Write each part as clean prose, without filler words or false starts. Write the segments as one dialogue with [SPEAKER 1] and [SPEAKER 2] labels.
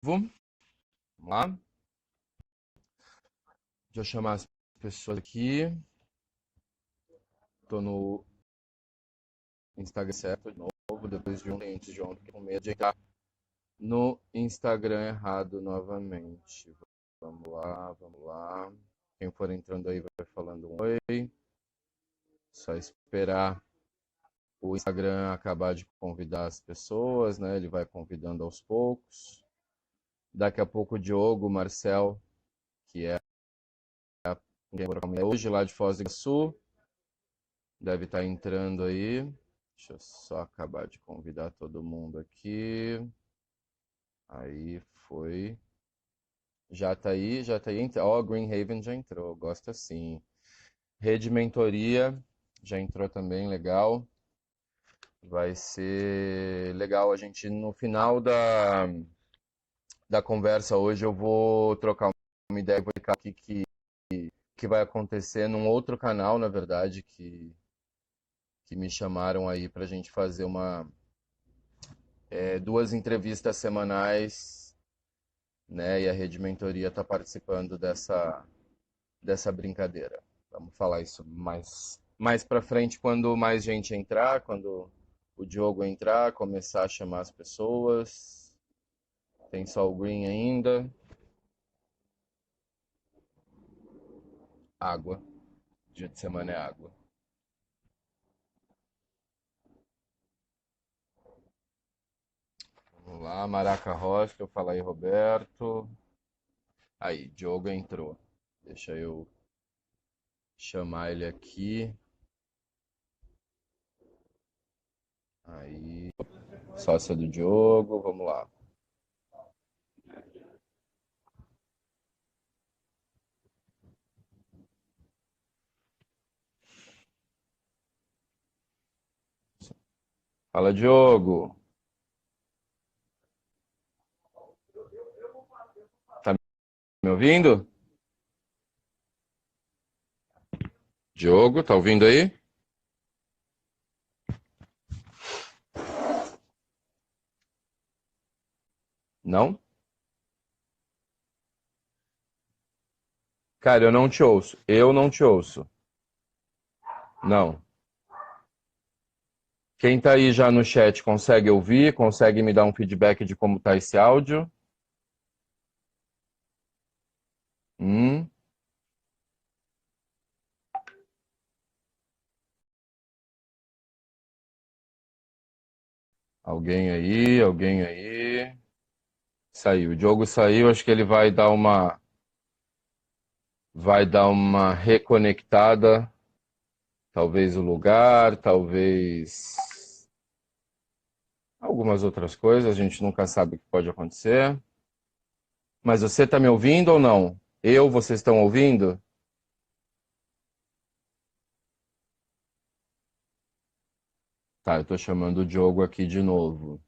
[SPEAKER 1] Vamos lá. Deixa eu chamar as pessoas aqui. Tô no Instagram certo de novo, depois de ontem, antes de ontem, fiquei com medo de entrar no Instagram errado novamente. Vamos lá, vamos lá. Quem for entrando aí vai falando um oi. Só esperar o Instagram acabar de convidar as pessoas, né? Ele vai convidando aos poucos. Daqui a pouco o Diogo, o Marcel, que é hoje lá de Foz do Iguaçu, deve estar entrando aí. Deixa eu só acabar de convidar todo mundo aqui. Aí foi. Já tá aí, já tá aí. Ó, Green Haven já entrou, gosta sim. Rede Mentoria já entrou também, legal. Vai ser legal a gente, no final da conversa hoje, eu vou trocar uma ideia, vou explicar o que vai acontecer num outro canal, na verdade, que me chamaram aí pra gente fazer duas entrevistas semanais, né? E a Rede Mentoria está participando dessa brincadeira. Vamos falar isso mais para frente, quando mais gente entrar, quando o Diogo entrar, começar a chamar as pessoas. Tem só o Green ainda. Água. Dia de semana é água. Vamos lá, Maraca Rocha, fala aí, Roberto. Aí, Diogo entrou. Deixa eu chamar ele aqui. Aí, sócia do Diogo, vamos lá. Fala, Diogo. Tá me ouvindo? Diogo, tá ouvindo aí? Não? Cara, eu não te ouço. Eu não te ouço. Não. Quem tá aí já no chat consegue ouvir? Consegue me dar um feedback de como tá esse áudio? Hum? Alguém aí? Alguém aí? Saiu. O Diogo saiu, acho que ele vai dar uma reconectada. Talvez o lugar, talvez algumas outras coisas, a gente nunca sabe o que pode acontecer. Mas você tá me ouvindo ou não? Vocês estão ouvindo? Tá, eu tô chamando o Diogo aqui de novo.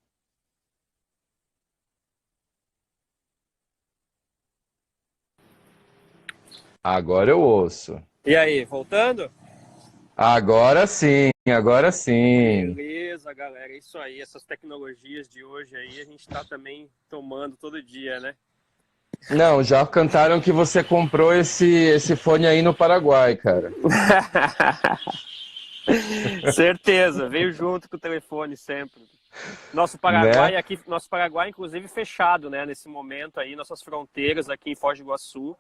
[SPEAKER 1] Agora eu ouço.
[SPEAKER 2] E aí, voltando?
[SPEAKER 1] Agora sim, agora sim.
[SPEAKER 2] Beleza, galera, é isso aí. Essas tecnologias de hoje aí a gente tá também tomando todo dia, né?
[SPEAKER 1] Não, já cantaram que você comprou esse fone aí no Paraguai, cara.
[SPEAKER 2] Certeza, veio junto com o telefone sempre. Nosso
[SPEAKER 1] Né?
[SPEAKER 2] Paraguai inclusive fechado, né? Nesse momento aí, nossas fronteiras aqui em Foz do Iguaçu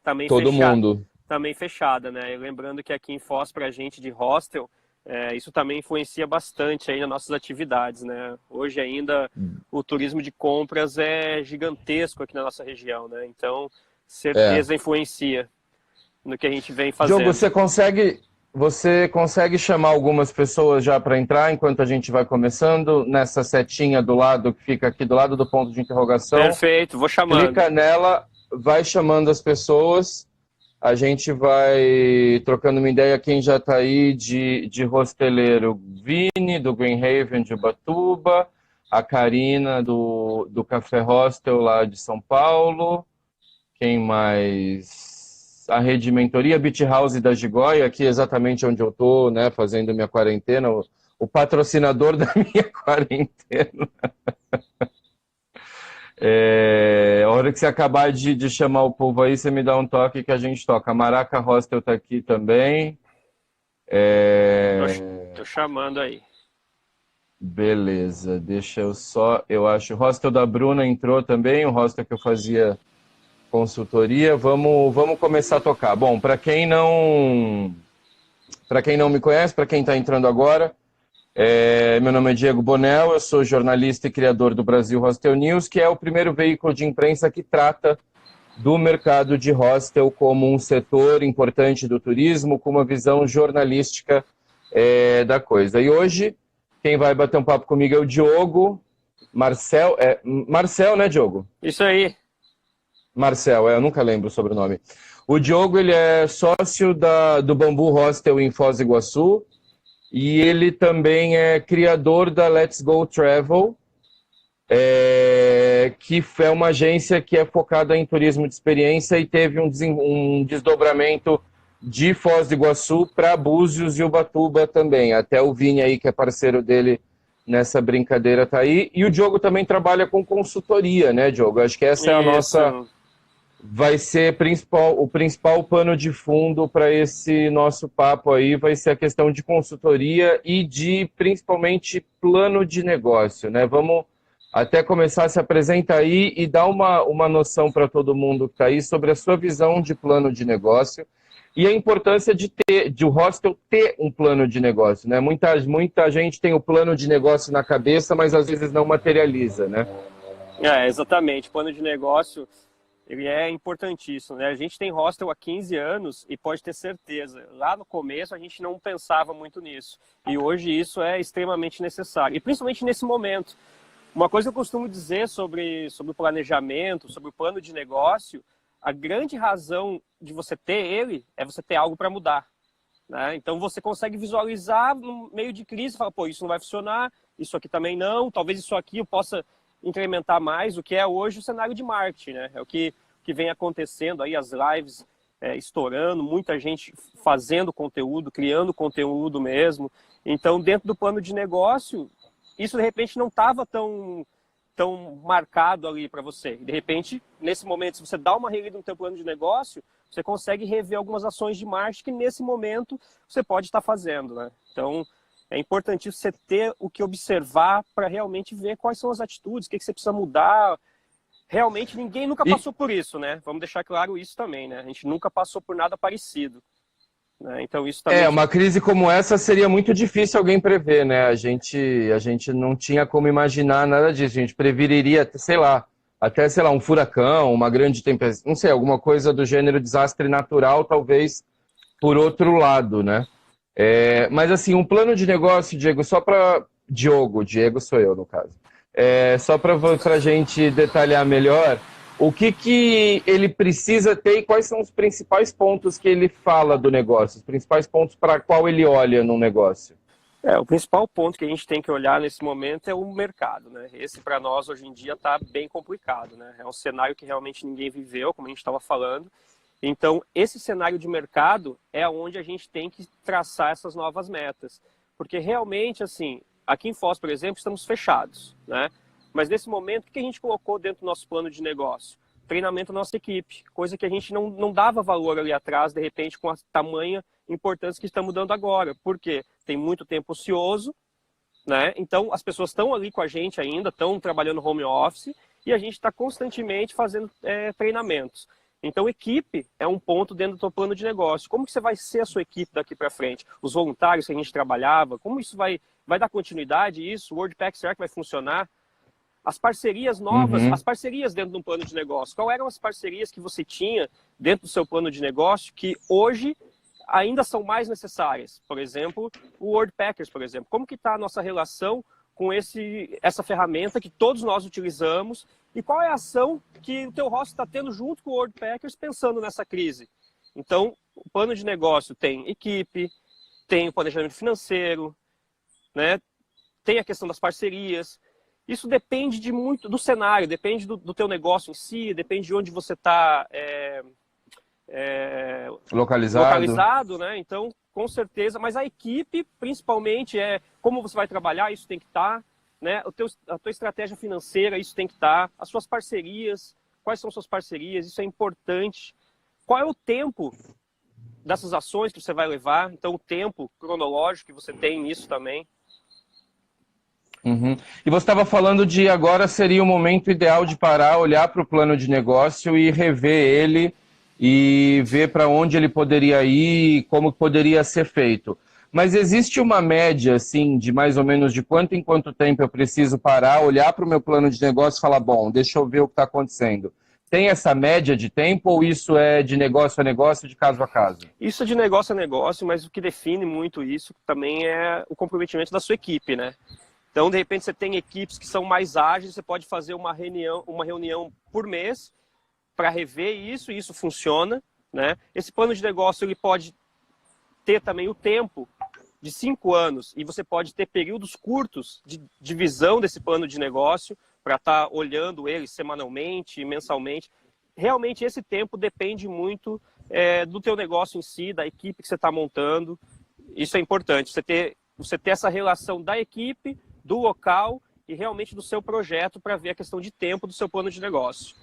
[SPEAKER 2] também
[SPEAKER 1] Todo mundo.
[SPEAKER 2] também fechada, né? E lembrando que aqui em Foz, pra gente de hostel, isso também influencia bastante aí nas nossas atividades, né? Hoje ainda o turismo de compras é gigantesco aqui na nossa região, né? Então,
[SPEAKER 1] É.
[SPEAKER 2] certeza influencia no que a gente vem
[SPEAKER 1] Diogo,
[SPEAKER 2] fazendo.
[SPEAKER 1] você consegue chamar algumas pessoas já para entrar enquanto a gente vai começando? Nessa setinha do lado, que fica aqui do lado do ponto de interrogação.
[SPEAKER 2] Perfeito, vou chamando.
[SPEAKER 1] Clica nela, vai chamando as pessoas. A gente vai trocando uma ideia. Quem já está aí de hosteleiro: Vini, do Green Haven de Ubatuba, a Karina, do Café Hostel lá de São Paulo. Quem mais? A Rede Mentoria, Beach House da Gigoia, aqui exatamente onde eu estou, né, fazendo minha quarentena, o patrocinador da minha quarentena. A hora que você acabar de chamar o povo aí, você me dá um toque que a gente toca. Maraca Hostel tá aqui também.
[SPEAKER 2] Tô chamando aí.
[SPEAKER 1] Beleza, deixa eu só. Eu acho. O hostel da Bruna entrou também, o hostel que eu fazia consultoria. Vamos começar a tocar. Bom, para quem não me conhece, para quem está entrando agora, meu nome é Diego Bonel, eu sou jornalista e criador do Brasil Hostel News, que é o primeiro veículo de imprensa que trata do mercado de hostel como um setor importante do turismo, com uma visão jornalística da coisa. E hoje, quem vai bater um papo comigo é o Diogo Marcel. Marcel, né, Diogo?
[SPEAKER 2] Isso aí.
[SPEAKER 1] Marcel, eu nunca lembro o sobrenome. O Diogo, ele é sócio do Bambu Hostel em Foz do Iguaçu e ele também é criador da Let's Go Travel, que é uma agência que é focada em turismo de experiência e teve um desdobramento de Foz do Iguaçu para Búzios e Ubatuba também. Até o Vini aí, que é parceiro dele nessa brincadeira, tá aí. E o Diogo também trabalha com consultoria, né, Diogo? Acho que essa é a nossa... Vai ser o principal pano de fundo para esse nosso papo aí, vai ser a questão de consultoria e de, principalmente, plano de negócio, né? Vamos até começar, se apresenta aí e dá uma noção para todo mundo que está aí sobre a sua visão de plano de negócio e a importância de o hostel ter um plano de negócio, né? Muita gente tem o plano de negócio na cabeça, mas às vezes não materializa, né?
[SPEAKER 2] Exatamente. Plano de negócio, ele é importantíssimo, né? A gente tem hostel há 15 anos e pode ter certeza, lá no começo a gente não pensava muito nisso. E hoje isso é extremamente necessário. E principalmente nesse momento. Uma coisa que eu costumo dizer sobre o planejamento, sobre o plano de negócio, a grande razão de você ter ele é você ter algo para mudar, né? Então você consegue visualizar no meio de crise, fala, pô, isso não vai funcionar, isso aqui também não, talvez isso aqui eu possa incrementar mais, o que é hoje o cenário de marketing, né? É o que vem acontecendo aí, as lives estourando, muita gente fazendo conteúdo, criando conteúdo mesmo. Então, dentro do plano de negócio, isso de repente não estava tão marcado ali para você. De repente, nesse momento, se você dá uma relida no seu plano de negócio, você consegue rever algumas ações de marketing que nesse momento você pode estar fazendo, né? Então, é importante você ter o que observar para realmente ver quais são as atitudes, o que você precisa mudar. Realmente, ninguém nunca passou por isso, né? Vamos deixar claro isso também, né? A gente nunca passou por nada parecido, né? Então, isso também...
[SPEAKER 1] Uma crise como essa seria muito difícil alguém prever, né? A gente não tinha como imaginar nada disso. A gente preveriria, sei lá, um furacão, uma grande tempestade, não sei, alguma coisa do gênero desastre natural, talvez por outro lado, né? Mas assim, um plano de negócio, Diego, só para... Diego sou eu, no caso. Só para a gente detalhar melhor, o que ele precisa ter e quais são os principais pontos que ele fala do negócio, os principais pontos para qual ele olha no negócio?
[SPEAKER 2] O principal ponto que a gente tem que olhar nesse momento é o mercado, né? Esse para nós hoje em dia está bem complicado, né? É um cenário que realmente ninguém viveu, como a gente estava falando. Então, esse cenário de mercado é onde a gente tem que traçar essas novas metas. Porque realmente, assim, aqui em Foz, por exemplo, estamos fechados, né? Mas nesse momento, o que a gente colocou dentro do nosso plano de negócio? Treinamento da nossa equipe, coisa que a gente não dava valor ali atrás, de repente, com a tamanha importância que estamos dando agora. Por quê? Tem muito tempo ocioso, né? Então, as pessoas estão ali com a gente ainda, estão trabalhando home office, e a gente está constantemente fazendo treinamentos. Então, equipe é um ponto dentro do seu plano de negócio. Como que você vai ser a sua equipe daqui para frente? Os voluntários que a gente trabalhava, como isso vai dar continuidade? Isso, o WordPack, será que vai funcionar? As parcerias novas, as parcerias dentro de um plano de negócio. Quais eram as parcerias que você tinha dentro do seu plano de negócio que hoje ainda são mais necessárias? Por exemplo, o WordPackers, por exemplo. Como que está a nossa relação com essa ferramenta que todos nós utilizamos e qual é a ação que o teu hostel está tendo junto com o WordPackers pensando nessa crise? Então, o plano de negócio tem equipe, tem o planejamento financeiro, né? Tem a questão das parcerias. Isso depende de muito do cenário, depende do teu negócio em si, depende de onde você está localizado, né? Então, com certeza, mas a equipe, principalmente, como você vai trabalhar, isso tem que estar. né? A tua estratégia financeira, isso tem que estar. As suas parcerias, quais são suas parcerias, isso é importante. Qual é o tempo dessas ações que você vai levar? Então, o tempo cronológico que você tem nisso também.
[SPEAKER 1] Uhum. E você estava falando de agora seria o momento ideal de parar, olhar para o plano de negócio e rever ele e ver para onde ele poderia ir, como poderia ser feito. Mas existe uma média, assim, de mais ou menos de quanto em quanto tempo eu preciso parar, olhar para o meu plano de negócio e falar, bom, deixa eu ver o que está acontecendo. Tem essa média de tempo ou isso é de negócio a negócio, de caso a caso?
[SPEAKER 2] Isso é de negócio a negócio, mas o que define muito isso também é o comprometimento da sua equipe, né? Então, de repente, você tem equipes que são mais ágeis, você pode fazer uma reunião por mês para rever isso, e isso funciona, né? Esse plano de negócio ele pode ter também o tempo de 5 anos, e você pode ter períodos curtos de divisão desse plano de negócio para estar olhando ele semanalmente, mensalmente. Realmente, esse tempo depende muito do teu negócio em si, da equipe que você está montando. Isso é importante, você ter essa relação da equipe, do local e realmente do seu projeto para ver a questão de tempo do seu plano de negócio.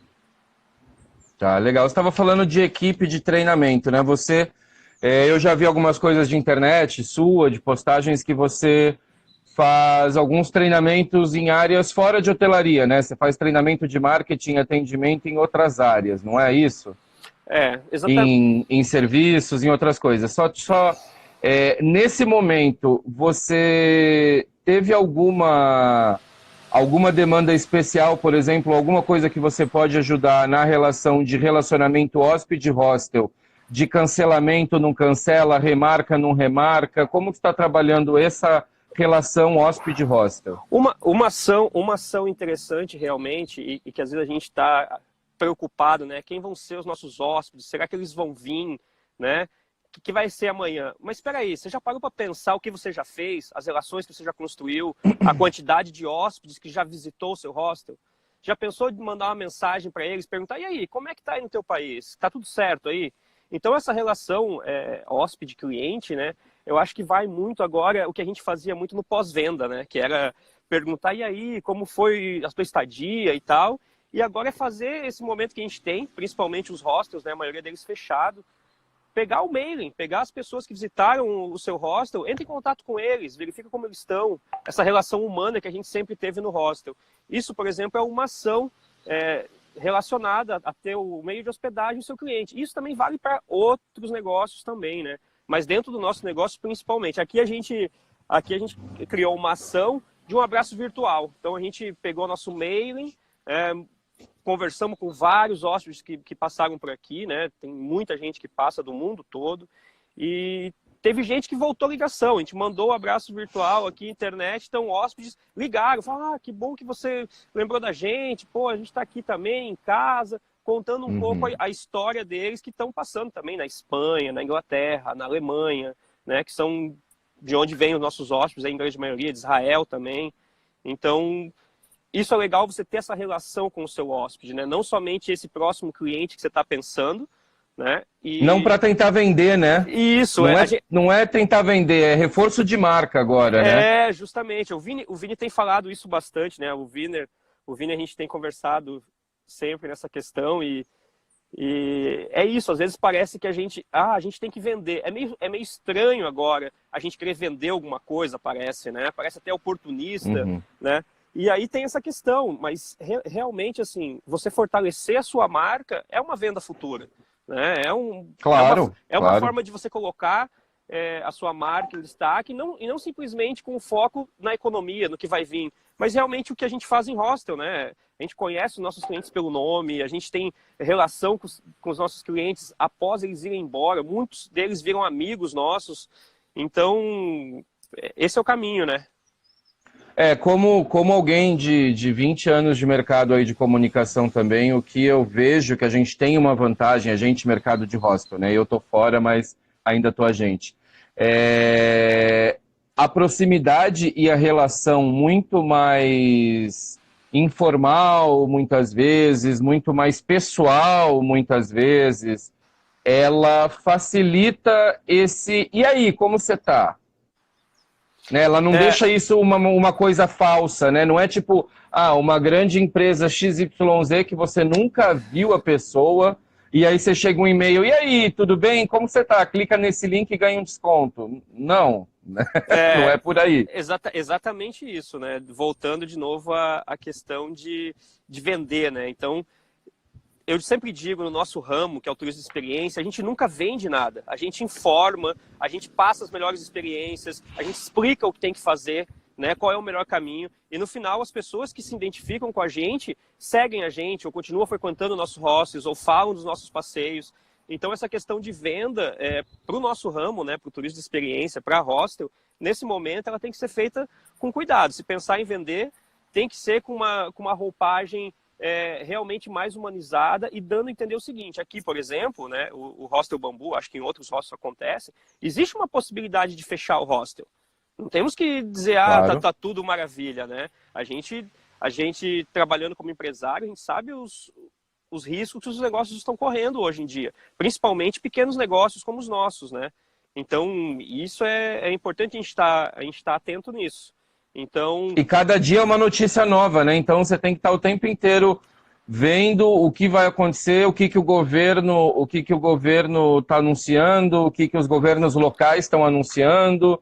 [SPEAKER 1] Tá, legal. Você estava falando de equipe de treinamento, né? Eu já vi algumas coisas de internet sua, de postagens que você faz alguns treinamentos em áreas fora de hotelaria, né? Você faz treinamento de marketing, atendimento em outras áreas, não é isso?
[SPEAKER 2] Exatamente.
[SPEAKER 1] Em serviços, em outras coisas. Nesse momento, você teve alguma demanda especial, por exemplo, alguma coisa que você pode ajudar na relação de relacionamento hóspede-hostel, de cancelamento, não cancela, remarca, não remarca? Como que está trabalhando essa relação hóspede-hostel?
[SPEAKER 2] Uma ação interessante realmente, e que às vezes a gente está preocupado, né? Quem vão ser os nossos hóspedes? Será que eles vão vir, né? Que vai ser amanhã. Mas espera aí, você já parou para pensar o que você já fez, as relações que você já construiu, a quantidade de hóspedes que já visitou o seu hostel? Já pensou de mandar uma mensagem para eles, perguntar, e aí, como é que tá aí no teu país? Tá tudo certo aí? Então essa relação hóspede-cliente, né? Eu acho que vai muito agora o que a gente fazia muito no pós-venda, né? Que era perguntar, e aí, como foi a tua estadia e tal? E agora é fazer esse momento que a gente tem, principalmente os hostels, né? A maioria deles fechado, pegar o mailing, pegar as pessoas que visitaram o seu hostel, entre em contato com eles, verifica como eles estão, essa relação humana que a gente sempre teve no hostel. Isso, por exemplo, é uma ação relacionada a ter o meio de hospedagem do seu cliente. Isso também vale para outros negócios também, né? Mas dentro do nosso negócio, principalmente. Aqui a gente criou uma ação de um abraço virtual. Então, a gente pegou nosso mailing, conversamos com vários hóspedes que passaram por aqui, né? Tem muita gente que passa do mundo todo. E teve gente que voltou ligação. A gente mandou o abraço virtual aqui, internet. Então, hóspedes ligaram. Falaram, que bom que você lembrou da gente. Pô, a gente está aqui também, em casa, contando um pouco a história deles que estão passando também na Espanha, na Inglaterra, na Alemanha, né? Que são de onde vêm os nossos hóspedes, a grande maioria, de Israel também. Então, isso é legal, você ter essa relação com o seu hóspede, né? Não somente esse próximo cliente que você está pensando, né?
[SPEAKER 1] Não para tentar vender, né?
[SPEAKER 2] Isso,
[SPEAKER 1] não é tentar vender, é reforço de marca agora, né?
[SPEAKER 2] Justamente. O Vini tem falado isso bastante, né? O Vini a gente tem conversado sempre nessa questão e é isso, às vezes parece que a gente tem que vender. É meio estranho agora a gente querer vender alguma coisa, parece, né? Parece até oportunista, né? E aí tem essa questão, mas realmente, assim, você fortalecer a sua marca é uma venda futura, né?
[SPEAKER 1] Claro.
[SPEAKER 2] Uma forma de você colocar a sua marca em destaque e não simplesmente com foco na economia, no que vai vir, mas realmente o que a gente faz em hostel, né? A gente conhece os nossos clientes pelo nome, a gente tem relação com os nossos clientes após eles irem embora, muitos deles viram amigos nossos, então esse é o caminho, né?
[SPEAKER 1] Como alguém de 20 anos de mercado aí de comunicação também, o que eu vejo que a gente tem uma vantagem, a gente, mercado de hostel, né? Eu tô fora, mas ainda tô a gente. A proximidade e a relação muito mais informal, muitas vezes, muito mais pessoal, muitas vezes, ela facilita esse... E aí, como você tá? né? Ela não deixa isso uma coisa falsa, né? Não é tipo, uma grande empresa XYZ que você nunca viu a pessoa e aí você chega um e-mail, e aí, tudo bem? Como você tá? Clica nesse link e ganha um desconto. Não, não é por aí.
[SPEAKER 2] Exatamente isso, né? Voltando de novo à questão de vender, né? Então, eu sempre digo no nosso ramo, que é o turismo de experiência, a gente nunca vende nada. A gente informa, a gente passa as melhores experiências, a gente explica o que tem que fazer, né, qual é o melhor caminho. E no final, as pessoas que se identificam com a gente, seguem a gente, ou continuam frequentando nossos hostels, ou falam dos nossos passeios. Então, essa questão de venda para o nosso ramo, né, para o turismo de experiência, para a hostel, nesse momento, ela tem que ser feita com cuidado. Se pensar em vender, tem que ser com uma roupagem realmente mais humanizada e dando a entender o seguinte, aqui, por exemplo, né, o Hostel Bambu, acho que em outros hostels acontece, existe uma possibilidade de fechar o hostel. Não temos que dizer,
[SPEAKER 1] Claro.
[SPEAKER 2] tá tudo maravilha, né? A gente trabalhando como empresário, a gente sabe os riscos que os negócios estão correndo hoje em dia, principalmente pequenos negócios como os nossos, né? Então, isso é importante a gente tá atento nisso. Então...
[SPEAKER 1] E cada dia é uma notícia nova, né? Então você tem que estar o tempo inteiro vendo o que vai acontecer, o que o governo está anunciando, o que os governos locais estão anunciando.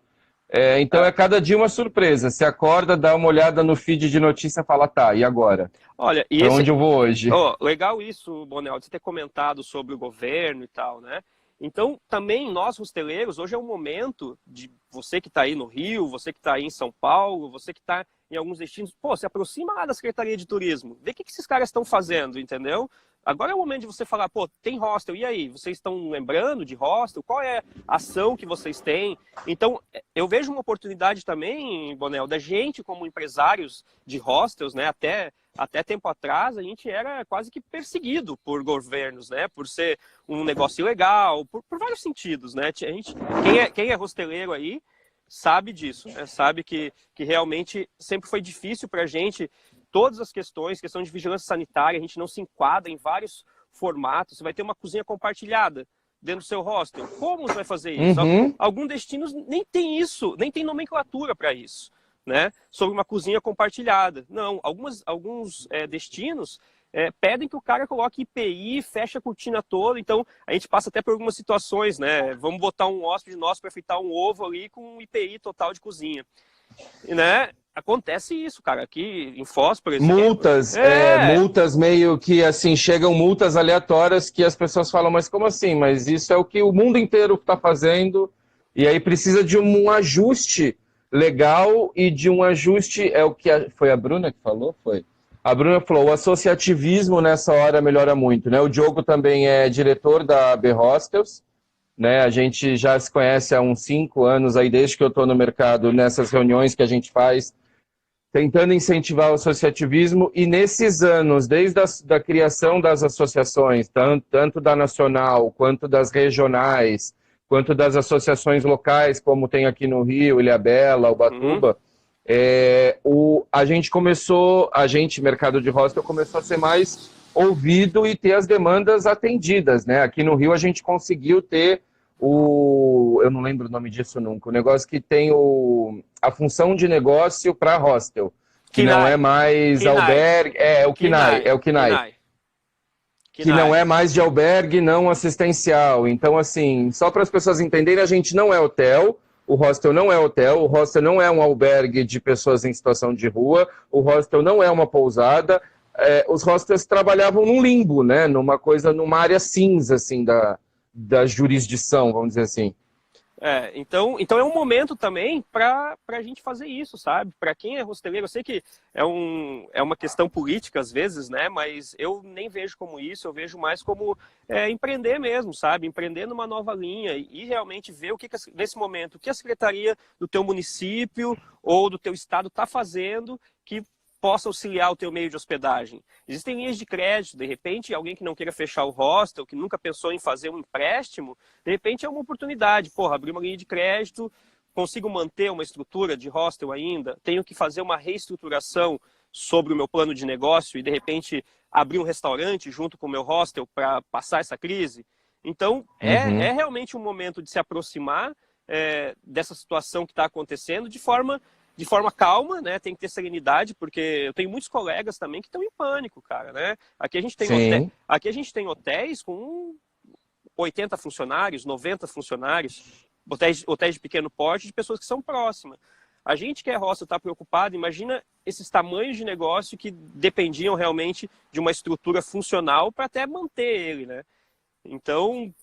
[SPEAKER 1] Então é cada dia uma surpresa. Você acorda, dá uma olhada no feed de notícia e fala, tá, e agora?
[SPEAKER 2] Olha,
[SPEAKER 1] Para onde eu vou hoje?
[SPEAKER 2] Legal isso, Bonel, de você ter comentado sobre o governo e tal, né? Então, também nós, hosteleiros, hoje é o momento de você que está aí no Rio, você que está aí em São Paulo, você que está em alguns destinos, se aproxima lá da Secretaria de Turismo, vê o que esses caras estão fazendo, entendeu? Agora é o momento de você falar, tem hostel, e aí? Vocês estão lembrando de hostel? Qual é a ação que vocês têm? Então, eu vejo uma oportunidade também, Bonel, da gente como empresários de hostels, né, até tempo atrás, a gente era quase que perseguido por governos, né? Por ser um negócio ilegal, por vários sentidos, né? Quem é hosteleiro aí sabe disso, né? Sabe que realmente sempre foi difícil para a gente todas as questão de vigilância sanitária, a gente não se enquadra em vários formatos. Você vai ter uma cozinha compartilhada dentro do seu hostel. Como você vai fazer isso?
[SPEAKER 1] Uhum.
[SPEAKER 2] Alguns destinos nem tem isso, nem tem nomenclatura para isso, né? Sobre uma cozinha compartilhada. Não, alguns destinos pedem que o cara coloque IPI, feche a cortina toda. Então, a gente passa até por algumas situações, né? Vamos botar um hóspede nosso para fritar um ovo ali com um IPI total de cozinha. E, né? Acontece isso, cara. Aqui em Foz, por exemplo...
[SPEAKER 1] Multas meio que, assim, chegam multas aleatórias que as pessoas falam, mas como assim? Mas isso é o que o mundo inteiro está fazendo, e aí precisa de um ajuste legal e de um ajuste... Foi a Bruna que falou? Foi. A Bruna falou, o associativismo nessa hora melhora muito, né? O Diogo também é diretor da AB Hostels, né? A gente já se conhece há uns 5 anos, aí desde que eu estou no mercado, nessas reuniões que a gente faz, tentando incentivar o associativismo, e nesses anos, desde a criação das associações, tanto da nacional, quanto das regionais, quanto das associações locais, como tem aqui no Rio, Ilhabela, Ubatuba, a gente, mercado de hostel, começou a ser mais ouvido e ter as demandas atendidas, né? Aqui no Rio a gente conseguiu ter eu não lembro o nome disso nunca, o negócio que tem a função de negócio para hostel, que não é mais albergue, é o KINAI. Que não é mais de albergue não assistencial. Então, assim, só para as pessoas entenderem, a gente não é hotel, o hostel não é hotel, o hostel não é um albergue de pessoas em situação de rua, o hostel não é uma pousada. Os hostels trabalhavam num limbo, né? Numa área cinza, assim, da jurisdição, vamos dizer assim.
[SPEAKER 2] Então é um momento também para a gente fazer isso, sabe? Para quem é hosteleiro, eu sei que é uma questão política às vezes, né? Mas eu nem vejo como isso, eu vejo mais como empreender mesmo, sabe? Empreender numa nova linha e realmente ver nesse momento, o que a secretaria do teu município ou do teu estado está fazendo que possa auxiliar o teu meio de hospedagem. Existem linhas de crédito, de repente, alguém que não queira fechar o hostel, que nunca pensou em fazer um empréstimo, de repente é uma oportunidade. Abrir uma linha de crédito, consigo manter uma estrutura de hostel ainda, tenho que fazer uma reestruturação sobre o meu plano de negócio e, de repente, abrir um restaurante junto com o meu hostel para passar essa crise. Então, é realmente um momento de se aproximar dessa situação que está acontecendo de forma calma, né? Tem que ter serenidade, porque eu tenho muitos colegas também que estão em pânico, cara, né? Aqui a gente tem hotéis com 80 funcionários, 90 funcionários, hotéis de pequeno porte, de pessoas que são próximas. A gente que é hostel está preocupado, imagina esses tamanhos de negócio que dependiam realmente de uma estrutura funcional para até manter ele, né? Então,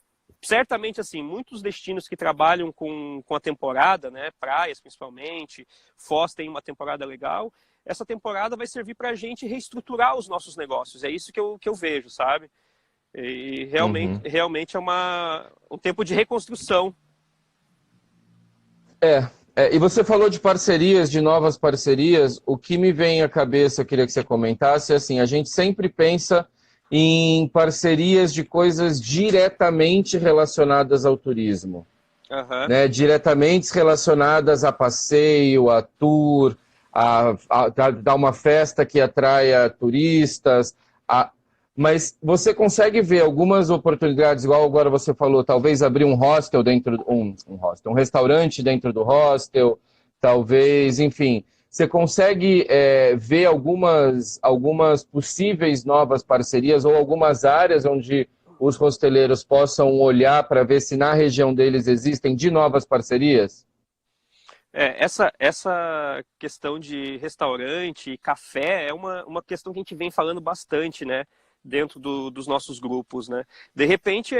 [SPEAKER 2] certamente, assim, muitos destinos que trabalham com a temporada, né, praias principalmente, Foz tem uma temporada legal, essa temporada vai servir para a gente reestruturar os nossos negócios, é isso que eu vejo, sabe? E realmente é um tempo de reconstrução.
[SPEAKER 1] E você falou de parcerias, de novas parcerias. O que me vem à cabeça, eu queria que você comentasse, é assim, a gente sempre pensa em parcerias de coisas diretamente relacionadas ao turismo. Né? Diretamente relacionadas a passeio, a tour, a dar uma festa que atraia turistas. Mas você consegue ver algumas oportunidades, igual agora você falou, talvez abrir um hostel dentro, um restaurante dentro do hostel, talvez, enfim. Você consegue ver algumas possíveis novas parcerias ou algumas áreas onde os hosteleiros possam olhar para ver se na região deles existem de novas parcerias?
[SPEAKER 2] Essa questão de restaurante e café é uma questão que a gente vem falando bastante, né? Dentro dos nossos grupos, né? De repente,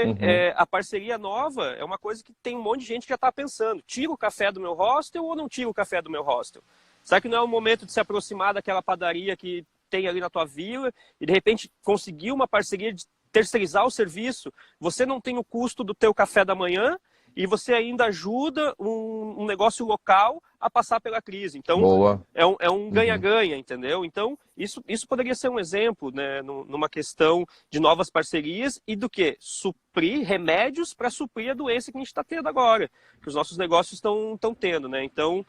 [SPEAKER 2] a parceria nova é uma coisa que tem um monte de gente que já está pensando. Tiro o café do meu hostel ou não tiro o café do meu hostel? Será que não é o momento de se aproximar daquela padaria que tem ali na tua vila e, de repente, conseguir uma parceria de terceirizar o serviço? Você não tem o custo do teu café da manhã e você ainda ajuda um negócio local a passar pela crise. Então,
[SPEAKER 1] boa.
[SPEAKER 2] É um ganha-ganha, entendeu? Então, isso poderia ser um exemplo, né, numa questão de novas parcerias e do que? Suprir remédios para suprir a doença que a gente está tendo agora, que os nossos negócios estão tendo, né? Então,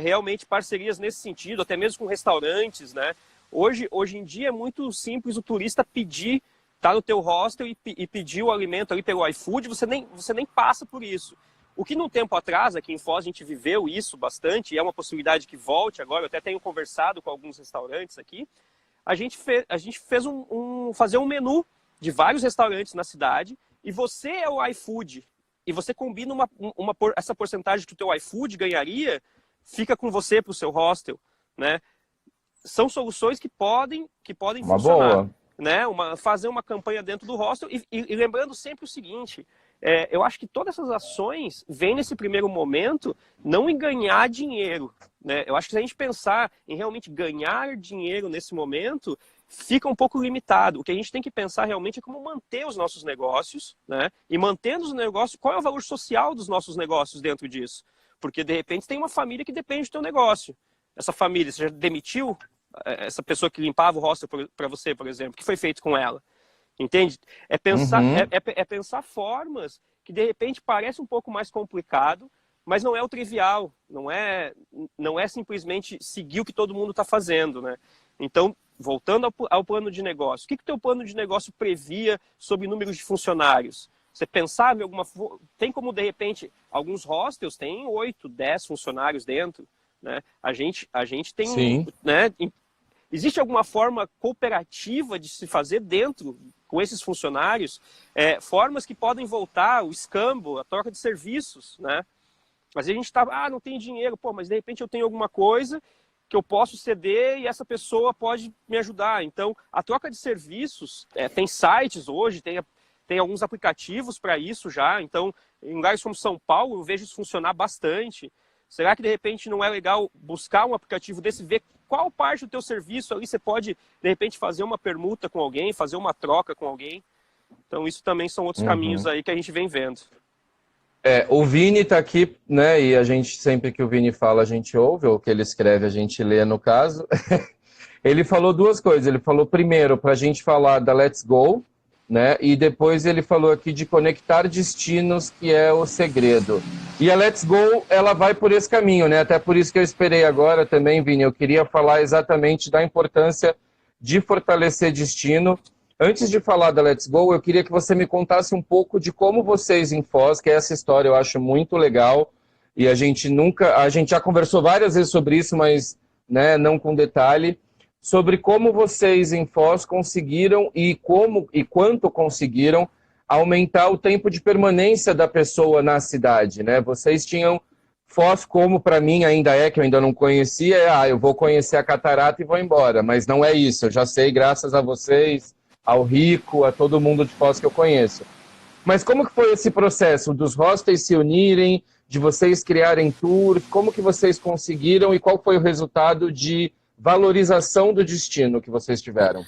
[SPEAKER 2] realmente parcerias nesse sentido, até mesmo com restaurantes, né? Hoje em dia é muito simples o turista pedir, tá no teu hostel e pedir o alimento ali pelo iFood, você nem passa por isso. O que num tempo atrás, aqui em Foz, a gente viveu isso bastante, e é uma possibilidade que volte agora, eu até tenho conversado com alguns restaurantes aqui, a gente fez fazer um menu de vários restaurantes na cidade, e você é o iFood, e você combina essa porcentagem que o teu iFood ganharia, fica com você para o seu hostel, né? São soluções que podem funcionar.
[SPEAKER 1] Boa.
[SPEAKER 2] Né? Fazer uma campanha dentro do hostel e lembrando sempre o seguinte, eu acho que todas essas ações vêm nesse primeiro momento não em ganhar dinheiro, né? Eu acho que se a gente pensar em realmente ganhar dinheiro nesse momento, fica um pouco limitado. O que a gente tem que pensar realmente é como manter os nossos negócios, né? E mantendo os negócios, qual é o valor social dos nossos negócios dentro disso? Porque de repente tem uma família que depende do teu negócio. Essa família, você já demitiu essa pessoa que limpava o hostel para você, por exemplo, o que foi feito com ela? Entende? É pensar formas que de repente parece um pouco mais complicado, mas não é o trivial, não é simplesmente seguir o que todo mundo está fazendo, né? Então, voltando ao plano de negócio, o que o teu plano de negócio previa sobre números de funcionários? Você pensava em tem como, de repente, alguns hostels têm 8, 10 funcionários dentro, né? A gente tem, né? Existe alguma forma cooperativa de se fazer dentro com esses funcionários, formas que podem voltar, o escambo, a troca de serviços, né? Às vezes a gente está, não tem dinheiro, mas de repente eu tenho alguma coisa que eu posso ceder e essa pessoa pode me ajudar. Então, a troca de serviços, tem sites hoje, tem alguns aplicativos para isso já. Então, em lugares como São Paulo, eu vejo isso funcionar bastante. Será que, de repente, não é legal buscar um aplicativo desse, ver qual parte do teu serviço ali você pode, de repente, fazer uma permuta com alguém, fazer uma troca com alguém? Então, isso também são outros caminhos aí que a gente vem vendo.
[SPEAKER 1] O Vini está aqui, né? E a gente, sempre que o Vini fala, a gente ouve, ou o que ele escreve, a gente lê no caso. Ele falou duas coisas. Ele falou, primeiro, para a gente falar da Let's Go, né? E depois ele falou aqui de conectar destinos, que é o segredo. E a Let's Go, ela vai por esse caminho, né? Até por isso que eu esperei agora também, Vini. Eu queria falar exatamente da importância de fortalecer destino. Antes de falar da Let's Go, eu queria que você me contasse um pouco de como vocês em Foz, que essa história eu acho muito legal, e a gente já conversou várias vezes sobre isso, mas, né, não com detalhe, sobre como vocês em Foz conseguiram e quanto conseguiram aumentar o tempo de permanência da pessoa na cidade, né? Vocês tinham Foz, como para mim ainda é, que eu ainda não conhecia, eu vou conhecer a catarata e vou embora, mas não é isso, eu já sei graças a vocês, ao Rico, a todo mundo de Foz que eu conheço. Mas como que foi esse processo dos hostels se unirem, de vocês criarem tours, como que vocês conseguiram e qual foi o resultado de valorização do destino que vocês tiveram?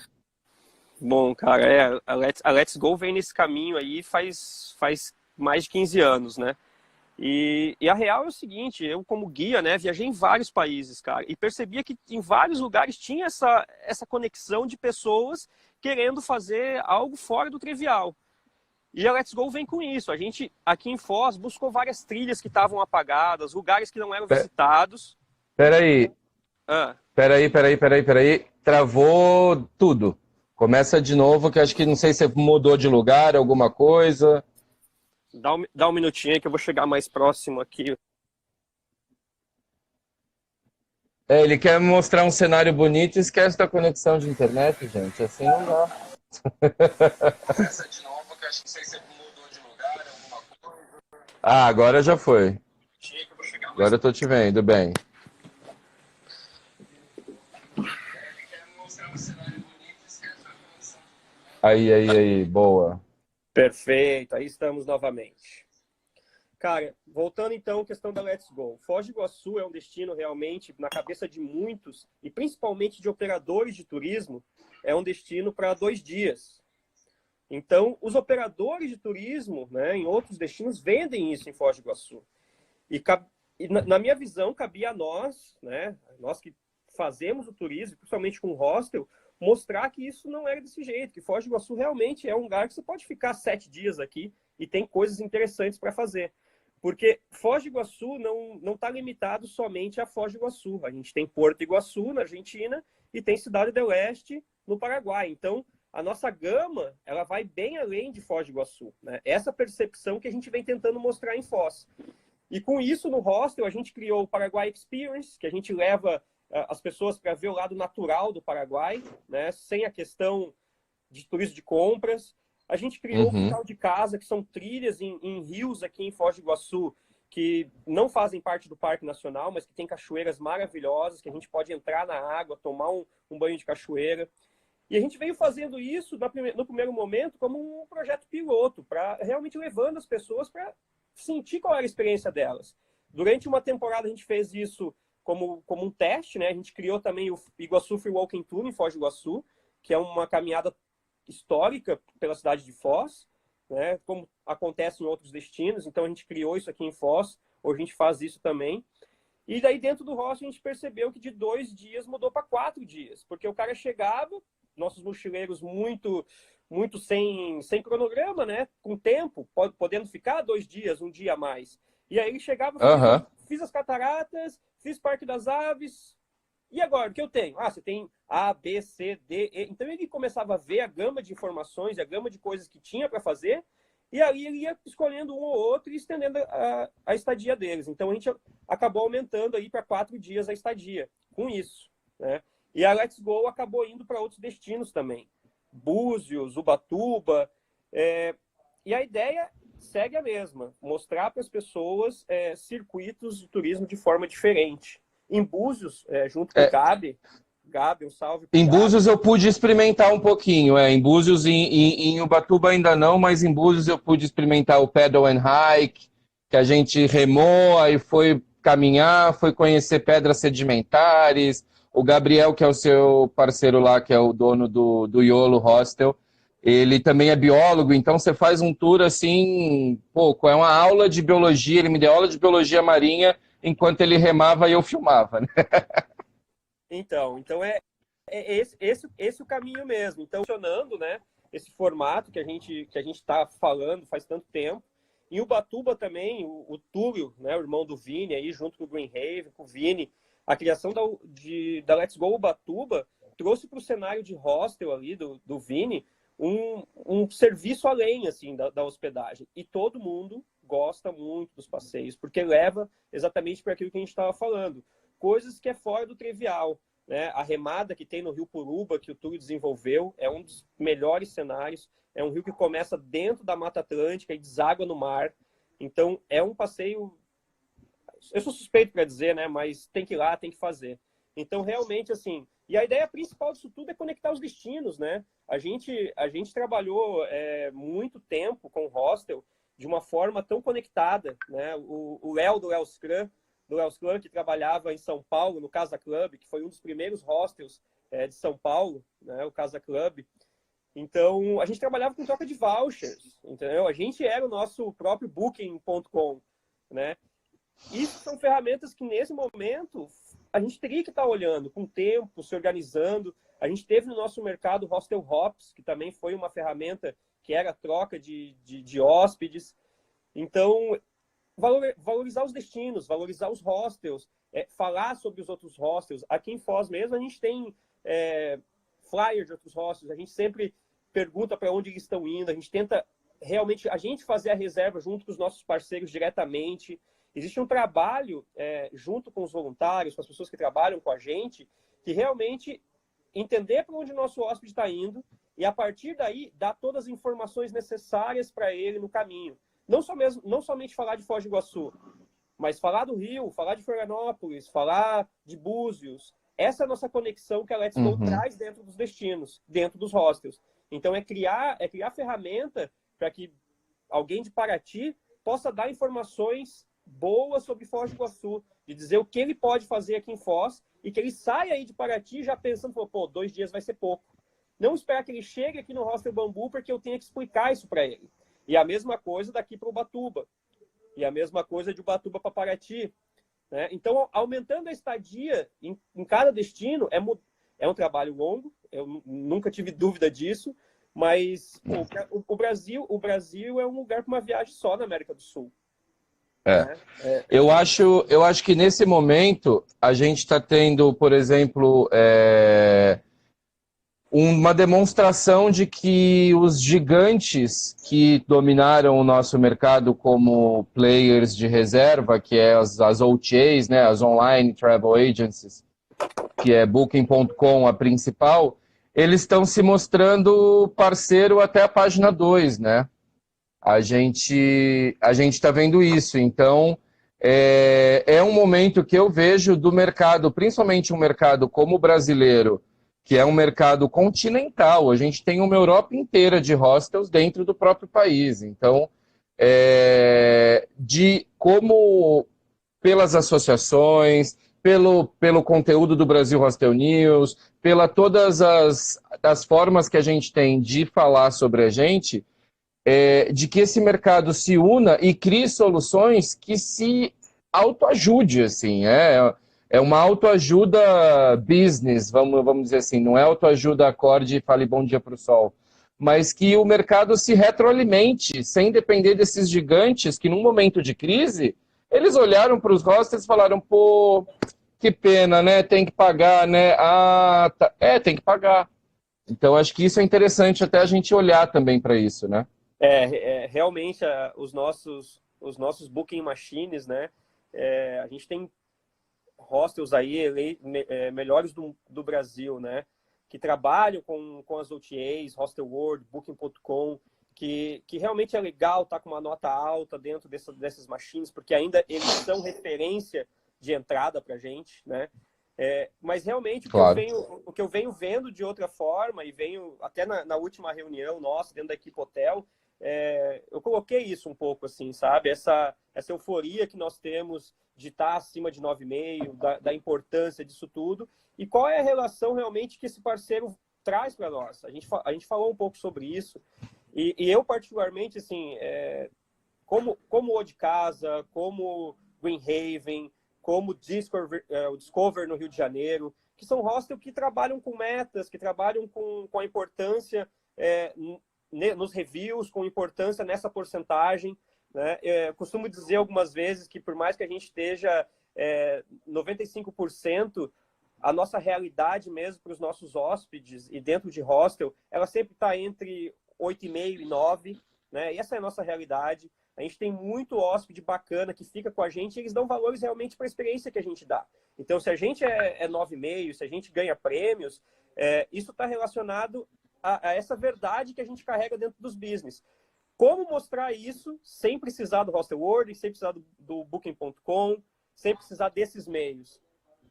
[SPEAKER 2] Bom, cara, a Let's Go vem nesse caminho aí faz mais de 15 anos, né? E a real é o seguinte, eu como guia, né, viajei em vários países, cara, e percebia que em vários lugares tinha essa conexão de pessoas querendo fazer algo fora do trivial. E a Let's Go vem com isso. A gente, aqui em Foz, buscou várias trilhas que estavam apagadas, lugares que não eram visitados.
[SPEAKER 1] Peraí,
[SPEAKER 2] Ah,
[SPEAKER 1] peraí. Travou tudo. Começa de novo, que acho que não sei se mudou de lugar, alguma coisa.
[SPEAKER 2] dá um minutinho aí que eu vou chegar mais próximo aqui.
[SPEAKER 1] Ele quer mostrar um cenário bonito e esquece da conexão de internet, gente. Assim não dá. Começa de novo, que acho que não sei se mudou de lugar, alguma coisa. Ah, agora já foi. Agora eu tô te vendo bem. Aí, boa.
[SPEAKER 2] Perfeito, aí estamos novamente. Cara, voltando então à questão da Let's Go. Foz do Iguaçu é um destino realmente, na cabeça de muitos, e principalmente de operadores de turismo, é um destino para 2 dias. Então, os operadores de turismo, né, em outros destinos, vendem isso em Foz do Iguaçu. Na minha visão, cabia a nós, né, nós que fazemos o turismo, principalmente com o hostel, mostrar que isso não era desse jeito, que Foz do Iguaçu realmente é um lugar que você pode ficar 7 dias aqui e tem coisas interessantes para fazer. Porque Foz do Iguaçu não está limitado somente a Foz do Iguaçu. A gente tem Porto Iguaçu, na Argentina, e tem Cidade del Oeste, no Paraguai. Então, a nossa gama ela vai bem além de Foz do Iguaçu, né? Essa percepção que a gente vem tentando mostrar em Foz. E com isso, no hostel, a gente criou o Paraguai Experience, que a gente leva as pessoas para ver o lado natural do Paraguai, né? Sem a questão de turismo de compras. A gente criou o Quintal de Casa, que são trilhas em rios aqui em Foz do Iguaçu, que não fazem parte do Parque Nacional, mas que tem cachoeiras maravilhosas, que a gente pode entrar na água, tomar um banho de cachoeira. E a gente veio fazendo isso no primeiro momento como um projeto piloto, para realmente levando as pessoas para sentir qual era a experiência delas. Durante uma temporada a gente fez isso como um teste, né? A gente criou também o Iguaçu Free Walking Tour em Foz do Iguaçu, que é uma caminhada histórica pela cidade de Foz, né? Como acontece em outros destinos. Então a gente criou isso aqui em Foz, hoje a gente faz isso também. E daí dentro do hostel a gente percebeu que de 2 dias mudou para 4 dias, porque o cara chegava, nossos mochileiros muito sem cronograma, né? Com tempo, podendo ficar 2 dias, um dia a mais. E aí ele chegava, fiz as cataratas, fiz Parque das Aves. E agora, o que eu tenho? Você tem A, B, C, D, E. Então ele começava a ver a gama de informações, a gama de coisas que tinha para fazer, e aí ele ia escolhendo um ou outro e estendendo a estadia deles. Então a gente acabou aumentando aí para 4 dias a estadia, com isso, né? E a Let's Go acabou indo para outros destinos também. Búzios, Ubatuba. E a ideia segue a mesma, mostrar para as pessoas circuitos de turismo de forma diferente. Em Búzios, junto com o Gabi, um salve pro
[SPEAKER 1] Em
[SPEAKER 2] Gabi.
[SPEAKER 1] Búzios eu pude experimentar um pouquinho, em Búzios, em Ubatuba ainda não, mas em Búzios eu pude experimentar o Paddle and Hike, que a gente remou, aí foi caminhar, foi conhecer pedras sedimentares. O Gabriel, que é o seu parceiro lá, que é o dono do Iolo Hostel, ele também é biólogo, então você faz um tour assim, é uma aula de biologia, ele me deu aula de biologia marinha, enquanto ele remava e eu filmava, né?
[SPEAKER 2] Então esse o caminho mesmo. Então, funcionando, né, esse formato que a gente está falando faz tanto tempo. Em Ubatuba também, o Túlio, né, o irmão do Vini, aí, junto com o Green Rave, com o Vini, a criação da Let's Go Ubatuba trouxe para o cenário de hostel ali do Vini um serviço além assim, da hospedagem. E todo mundo gosta muito dos passeios, porque leva exatamente para aquilo que a gente estava falando, coisas que é fora do trivial, né? A remada que tem no Rio Puruba, que o Túlio desenvolveu, é um dos melhores cenários, é um rio que começa dentro da Mata Atlântica e deságua no mar, então é um passeio, eu sou suspeito para dizer, né? Mas tem que ir lá, tem que fazer. Então, realmente, assim, e a ideia principal disso tudo é conectar os destinos, né? A gente trabalhou muito tempo com o hostel de uma forma tão conectada, né? O Léo do Léo's Club, que trabalhava em São Paulo, no Casa Club, que foi um dos primeiros hostels de São Paulo, né? O Casa Club. Então, a gente trabalhava com troca de vouchers, entendeu? A gente era o nosso próprio Booking.com, né? Isso são ferramentas que, nesse momento, a gente teria que estar olhando com o tempo, se organizando. A gente teve no nosso mercado o Hostel Hops, que também foi uma ferramenta que era troca de hóspedes. Então, valorizar os destinos, valorizar os hostels, falar sobre os outros hostels. Aqui em Foz mesmo, a gente tem flyers de outros hostels, a gente sempre pergunta para onde eles estão indo, a gente tenta realmente a gente fazer a reserva junto com os nossos parceiros diretamente. Existe um trabalho junto com os voluntários, com as pessoas que trabalham com a gente, que realmente entender para onde o nosso hóspede está indo e, a partir daí, dar todas as informações necessárias para ele no caminho. Não somente falar de Foz do Iguaçu, mas falar do Rio, falar de Florianópolis, falar de Búzios. Essa é a nossa conexão que a Let's Go traz dentro dos destinos, dentro dos hostels. Então, é criar ferramenta para que alguém de Paraty possa dar informações boas sobre Foz do Iguaçu, de dizer o que ele pode fazer aqui em Foz e que ele saia aí de Paraty já pensando, pô, 2 dias vai ser pouco. Não esperar que ele chegue aqui no Hostel Bambu porque eu tenha que explicar isso para ele. E a mesma coisa daqui para Ubatuba. E a mesma coisa de Ubatuba para Paraty. Né? Então, aumentando a estadia em cada destino é um trabalho longo, eu nunca tive dúvida disso, mas pô, o Brasil é um lugar para uma viagem só na América do Sul.
[SPEAKER 1] Eu acho que nesse momento a gente está tendo, por exemplo, uma demonstração de que os gigantes que dominaram o nosso mercado como players de reserva, que é as OTAs, né, as Online Travel Agencies, que é Booking.com a principal, eles estão se mostrando parceiro até a página 2, né? A gente está vendo isso, então é um momento que eu vejo do mercado, principalmente um mercado como o brasileiro, que é um mercado continental. A gente tem uma Europa inteira de hostels dentro do próprio país. Então, de como pelas associações, pelo conteúdo do Brasil Hostel News, pela todas as formas que a gente tem de falar sobre a gente, de que esse mercado se una e crie soluções que se autoajude, assim, é uma autoajuda business, vamos dizer assim, não é autoajuda acorde e fale bom dia para o sol, mas que o mercado se retroalimente, sem depender desses gigantes que, num momento de crise, eles olharam para os hostels e falaram, pô, que pena, né, tem que pagar, né, tá. Tem que pagar. Então, acho que isso é interessante até a gente olhar também para isso, né?
[SPEAKER 2] Realmente, os nossos booking machines, né, a gente tem hostels aí melhores do Brasil, né? Que trabalham com as OTAs, Hostel World, Booking.com, que realmente é legal estar com uma nota alta dentro dessas machines, porque ainda eles são referência de entrada para a gente, né? Mas realmente
[SPEAKER 1] Claro.
[SPEAKER 2] o que eu venho vendo de outra forma, e venho até na última reunião nossa, dentro da equipe hotel, eu coloquei isso um pouco assim, sabe? Essa euforia que nós temos de estar acima de 9,5, da importância disso tudo, e qual é a relação realmente que esse parceiro traz para nós. A gente falou um pouco sobre isso, e eu particularmente, assim, como o de Casa, como Greenhaven, como o Discover no Rio de Janeiro, que são hostels que trabalham com metas, que trabalham com a importância nos reviews, com importância nessa porcentagem. Né? Costumo dizer algumas vezes que, por mais que a gente esteja 95%, a nossa realidade mesmo para os nossos hóspedes e dentro de hostel, ela sempre está entre 8,5 e 9, né? E essa é a nossa realidade. A gente tem muito hóspede bacana que fica com a gente e eles dão valores realmente para a experiência que a gente dá. Então, se a gente é 9,5, se a gente ganha prêmios, isso está relacionado a essa verdade que a gente carrega dentro dos business. Como mostrar isso sem precisar do Hostelworld, sem precisar do Booking.com, sem precisar desses meios,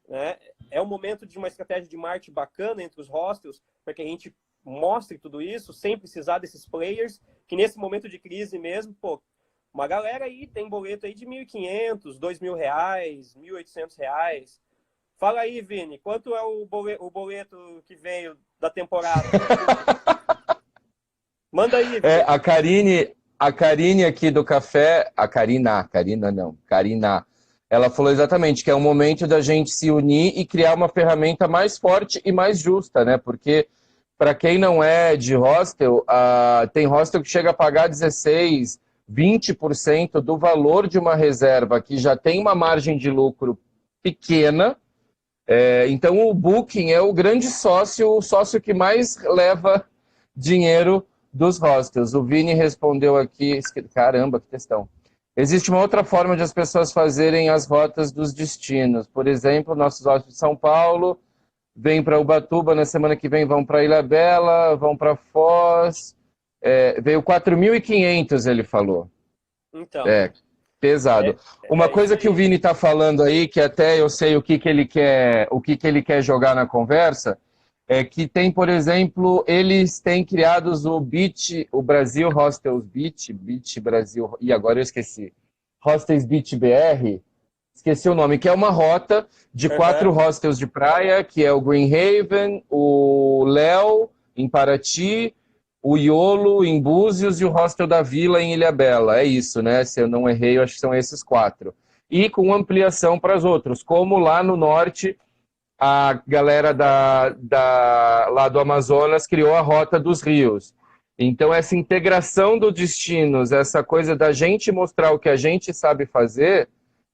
[SPEAKER 2] né? É um momento de uma estratégia de marketing bacana entre os hostels, para que a gente mostre tudo isso, sem precisar desses players, que nesse momento de crise mesmo, pô, uma galera aí tem boleto aí de R$1.500, R$2.000, R$1.800. Fala aí, Vini, quanto é o boleto que veio da temporada? Manda aí, Vini.
[SPEAKER 1] A Karine aqui do café, Karina não, ela falou exatamente que é o momento da gente se unir e criar uma ferramenta mais forte e mais justa, né? Porque para quem não é de hostel, tem hostel que chega a pagar 16%, 20% do valor de uma reserva que já tem uma margem de lucro pequena. Então o Booking é o grande sócio, o sócio que mais leva dinheiro dos hostels. O Vini respondeu aqui, caramba, que questão. Existe uma outra forma de as pessoas fazerem as rotas dos destinos. Por exemplo, nossos hóspedes de São Paulo vêm para Ubatuba, na semana que vem vão para Ilhabela, vão para Foz. Veio 4.500, ele falou.
[SPEAKER 2] Então.
[SPEAKER 1] Pesado. Uma coisa que o Vini está falando aí, que até eu sei o que ele quer jogar na conversa, é que tem, por exemplo, eles têm criados o Brasil Hostels Beach Brasil, e agora eu esqueci, Hostels Beach BR, esqueci o nome, que é uma rota de 4 hostels de praia, que é o Green Haven, o Léo, em Paraty, o Iolo em Búzios e o Hostel da Vila em Ilhabela. É isso, né? Se eu não errei, eu acho que são esses 4. E com ampliação para os outros, como lá no norte, a galera lá do Amazonas criou a Rota dos Rios. Então, essa integração dos destinos, essa coisa da gente mostrar o que a gente sabe fazer,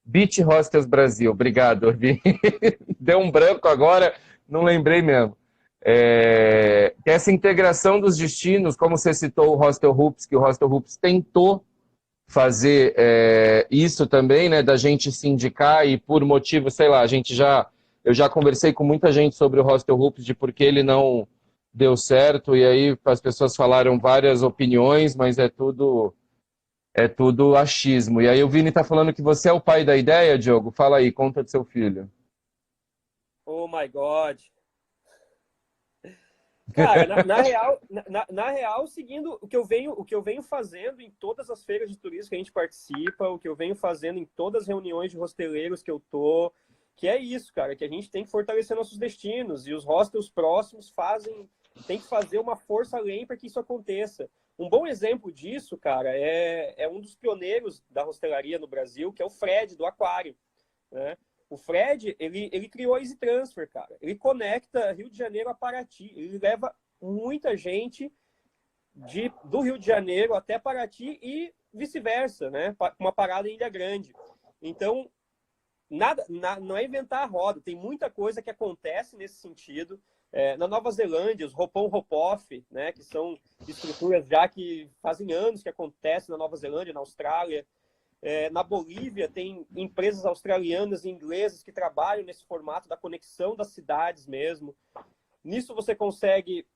[SPEAKER 1] Beach Hostels Brasil. Obrigado, Orbi. Deu um branco agora, não lembrei mesmo. Essa integração dos destinos, como você citou o Hostel Hoops, que o Hostel Hoops tentou fazer isso também, né, da gente se indicar e por motivo, sei lá, eu já conversei com muita gente sobre o Hostel Hoops, de por que ele não deu certo, e aí as pessoas falaram várias opiniões, mas é tudo achismo. E aí o Vini está falando que você é o pai da ideia, Diogo. Fala aí, conta do seu filho.
[SPEAKER 2] Oh my God! Cara, na real, seguindo o que eu venho fazendo em todas as feiras de turismo que a gente participa, o que eu venho fazendo em todas as reuniões de hosteleiros que eu tô, que é isso, cara, que a gente tem que fortalecer nossos destinos, e os hostels próximos tem que fazer uma força além para que isso aconteça. Um bom exemplo disso, cara, é um dos pioneiros da hostelaria no Brasil, que é o Fred, do Aquário, né? O Fred, ele criou a Easy Transfer, cara. Ele conecta Rio de Janeiro a Paraty. Ele leva muita gente do Rio de Janeiro até Paraty e vice-versa, né? Uma parada em Ilha Grande. Então, não é inventar a roda. Tem muita coisa que acontece nesse sentido. Na Nova Zelândia, os Hop-on, né? Que são estruturas já que fazem anos que acontecem na Nova Zelândia, na Austrália. Na Bolívia, tem empresas australianas e inglesas que trabalham nesse formato da conexão das cidades mesmo. Nisso você consegue...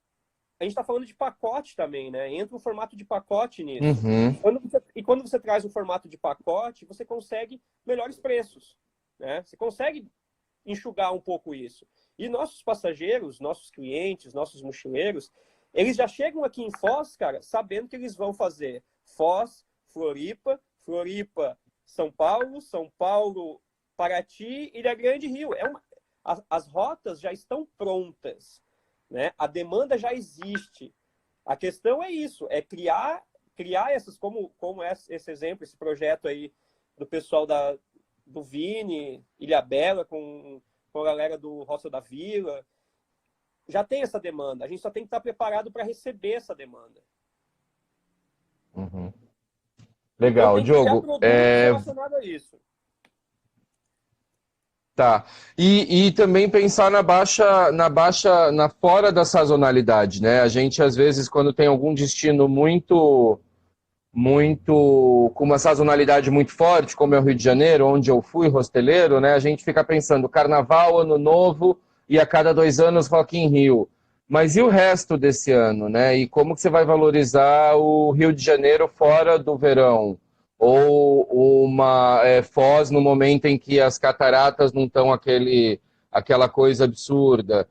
[SPEAKER 2] A gente está falando de pacote também, né? Entra um formato de pacote nisso.
[SPEAKER 1] Uhum.
[SPEAKER 2] Quando você traz um formato de pacote, você consegue melhores preços, né? Você consegue enxugar um pouco isso. E nossos passageiros, nossos clientes, nossos mochileiros, eles já chegam aqui em Foz, cara, sabendo que eles vão fazer Foz, Floripa, São Paulo, Paraty, Ilha Grande, Rio. As rotas já estão prontas, né? A demanda já existe. A questão é isso, é criar essas, como esse exemplo, esse projeto aí do pessoal do Vini, Ilhabela, com a galera do Hostel da Vila. Já tem essa demanda, a gente só tem que estar preparado para receber essa demanda.
[SPEAKER 1] Uhum. Legal,
[SPEAKER 2] então, tem
[SPEAKER 1] Diogo.
[SPEAKER 2] relacionado a isso.
[SPEAKER 1] Tá. E também pensar fora da sazonalidade, né? A gente, às vezes, quando tem algum destino muito com uma sazonalidade muito forte, como é o Rio de Janeiro, onde eu fui hosteleiro, né? A gente fica pensando Carnaval, Ano Novo e a cada 2 anos Rock in Rio. Mas e o resto desse ano, né? E como que você vai valorizar o Rio de Janeiro fora do verão? Ou uma Foz no momento em que as cataratas não estão aquela coisa absurda?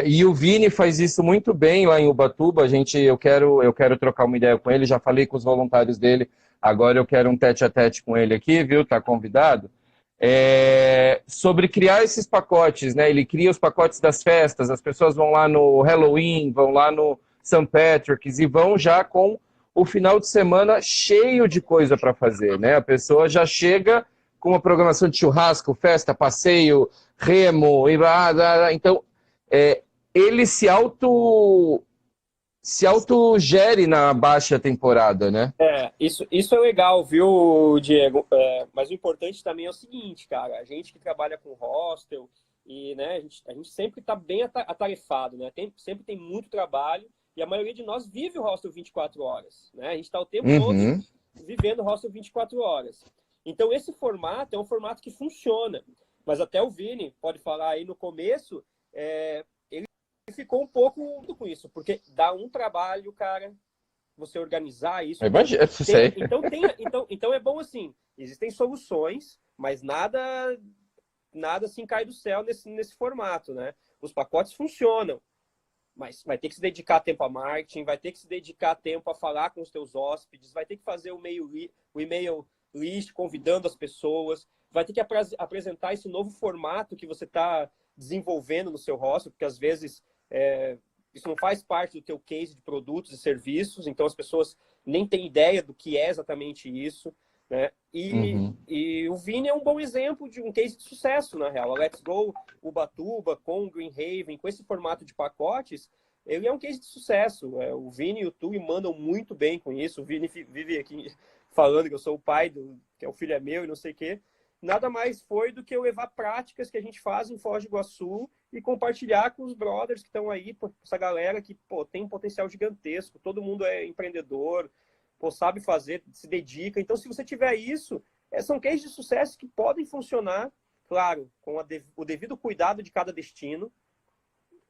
[SPEAKER 1] E o Vini faz isso muito bem lá em Ubatuba. Eu quero trocar uma ideia com ele. Já falei com os voluntários dele. Agora eu quero um tete-a-tete com ele aqui, viu? Tá convidado. Sobre criar esses pacotes, né? Ele cria os pacotes das festas. As pessoas vão lá no Halloween, vão lá no St. Patrick's e vão já com o final de semana cheio de coisa para fazer, né? A pessoa já chega com uma programação de churrasco, festa, passeio, remo, e então ele se autogere na baixa temporada, né?
[SPEAKER 2] Isso é legal, viu, Diego? Mas o importante também é o seguinte, cara, a gente que trabalha com hostel e, né, a gente sempre está bem atarefado, né? Sempre tem muito trabalho e a maioria de nós vive o hostel 24 horas, né? A gente está o tempo todo vivendo o hostel 24 horas. Então, esse formato é um formato que funciona. Mas até o Vini pode falar aí no começo, ele ficou um pouco com isso, porque dá um trabalho, cara, você organizar isso. Então é bom assim, existem soluções, mas nada assim cai do céu nesse formato, né? Os pacotes funcionam, mas vai ter que se dedicar tempo a marketing, vai ter que se dedicar tempo a falar com os teus hóspedes, vai ter que fazer o e-mail list convidando as pessoas, vai ter que apresentar esse novo formato que você está desenvolvendo no seu hostel, porque às vezes isso não faz parte do teu case de produtos e serviços, então as pessoas nem têm ideia do que é exatamente isso, né? E o Vini é um bom exemplo de um case de sucesso, na real. A Let's Go, Ubatuba, com o Greenhaven, com esse formato de pacotes, ele é um case de sucesso. O Vini e o Tui mandam muito bem com isso. O Vini vive aqui falando que eu sou o pai, que o filho é meu e não sei o quê. Nada mais foi do que eu levar práticas que a gente faz em Foz do Iguaçu e compartilhar com os brothers que estão aí, essa galera que tem um potencial gigantesco, todo mundo é empreendedor, sabe fazer, se dedica. Então, se você tiver isso, são cases de sucesso que podem funcionar, claro, com o devido cuidado de cada destino,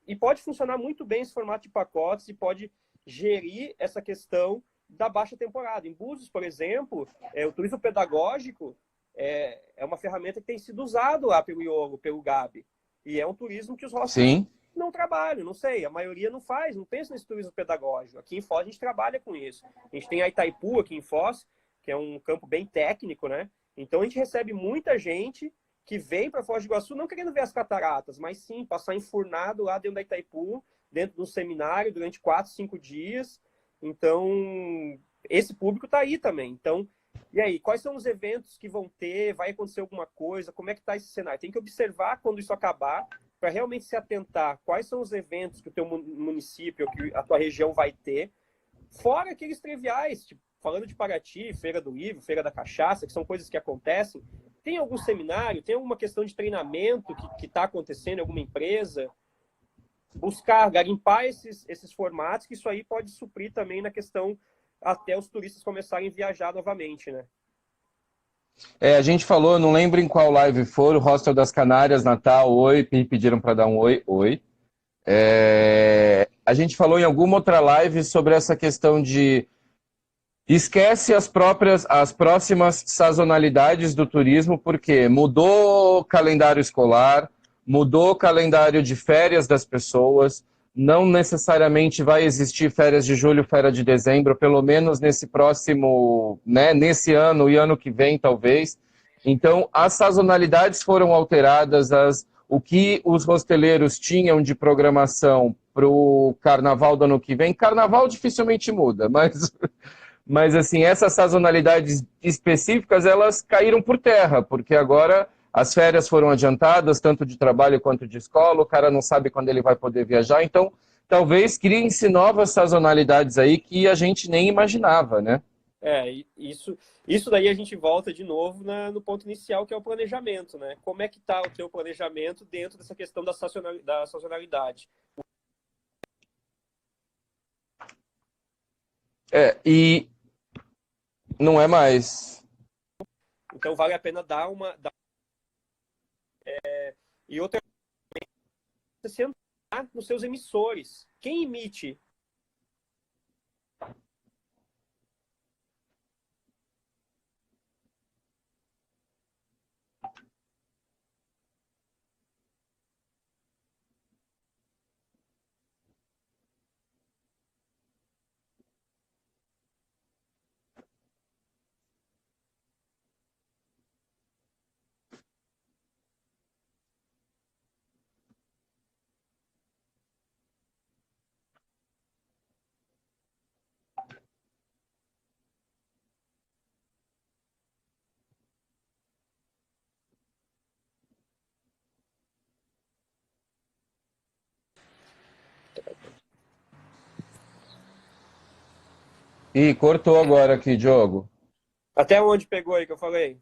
[SPEAKER 2] e pode funcionar muito bem esse formato de pacotes e pode gerir essa questão da baixa temporada. Em Búzios, por exemplo, o turismo pedagógico é uma ferramenta que tem sido usado lá pelo Iogo, pelo Gabi. E é um turismo que os hostels não trabalham, não sei, a maioria não faz, não pensa nesse turismo pedagógico. Aqui em Foz a gente trabalha com isso. A gente tem a Itaipu aqui em Foz, que é um campo bem técnico, né? Então a gente recebe muita gente que vem para Foz do Iguaçu não querendo ver as cataratas, mas sim passar enfurnado lá dentro da Itaipu, dentro de um seminário durante 4, 5 dias. Então, esse público está aí também. Então, e aí, quais são os eventos que vão ter? Vai acontecer alguma coisa? Como é que está esse cenário? Tem que observar quando isso acabar, para realmente se atentar quais são os eventos que o teu município, que a tua região vai ter, fora aqueles triviais, tipo, falando de Paraty, Feira do Livro, Feira da Cachaça, que são coisas que acontecem. Tem algum seminário, tem alguma questão de treinamento que está acontecendo em alguma empresa? Buscar, garimpar esses formatos, que isso aí pode suprir também na questão até os turistas começarem a viajar novamente, né?
[SPEAKER 1] A gente falou, não lembro em qual live for, o Hostel das Canárias, Natal, oi, pediram para dar um oi. A gente falou em alguma outra live sobre essa questão de esquece as próximas sazonalidades do turismo, porque mudou o calendário escolar, mudou o calendário de férias das pessoas, não necessariamente vai existir férias de julho, férias de dezembro, pelo menos nesse próximo, né, nesse ano e ano que vem, talvez. Então, as sazonalidades foram alteradas, o que os hosteleiros tinham de programação para o carnaval do ano que vem. Carnaval dificilmente muda, mas assim, essas sazonalidades específicas, elas caíram por terra, porque agora as férias foram adiantadas, tanto de trabalho quanto de escola, o cara não sabe quando ele vai poder viajar, então talvez criem-se novas sazonalidades aí que a gente nem imaginava, né?
[SPEAKER 2] Isso daí a gente volta de novo no ponto inicial, que é o planejamento, né? Como é que está o teu planejamento dentro dessa questão da sazonalidade?
[SPEAKER 1] E Não é mais.
[SPEAKER 2] Então vale a pena dar e outra, você sentar nos seus emissores. Quem emite?
[SPEAKER 1] Ih, cortou agora aqui, Diogo.
[SPEAKER 2] Até onde pegou aí que eu falei?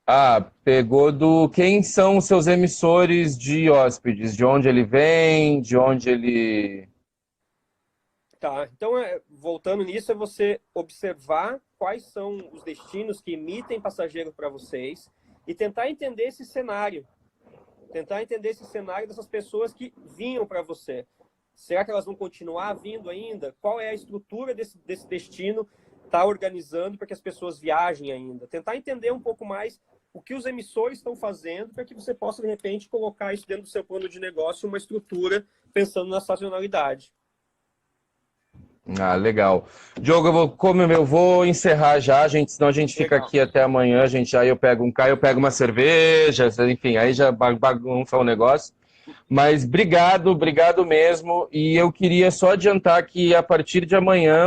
[SPEAKER 1] Ah, pegou do quem são os seus emissores de hóspedes, de onde ele vem, de onde ele...
[SPEAKER 2] Tá, então voltando nisso, é você observar quais são os destinos que emitem passageiros para vocês e tentar entender esse cenário. Tentar entender esse cenário dessas pessoas que vinham para você. Será que elas vão continuar vindo ainda? Qual é a estrutura desse destino está organizando para que as pessoas viajem ainda? Tentar entender um pouco mais o que os emissores estão fazendo para que você possa, de repente, colocar isso dentro do seu plano de negócio, uma estrutura pensando na sazonalidade.
[SPEAKER 1] Ah, legal. Diogo, eu vou encerrar já, gente, senão a gente fica
[SPEAKER 2] Legal.
[SPEAKER 1] aqui até amanhã, aí eu pego eu pego uma cerveja, enfim, aí já bagunça o negócio. Mas obrigado mesmo. E eu queria só adiantar que a partir de amanhã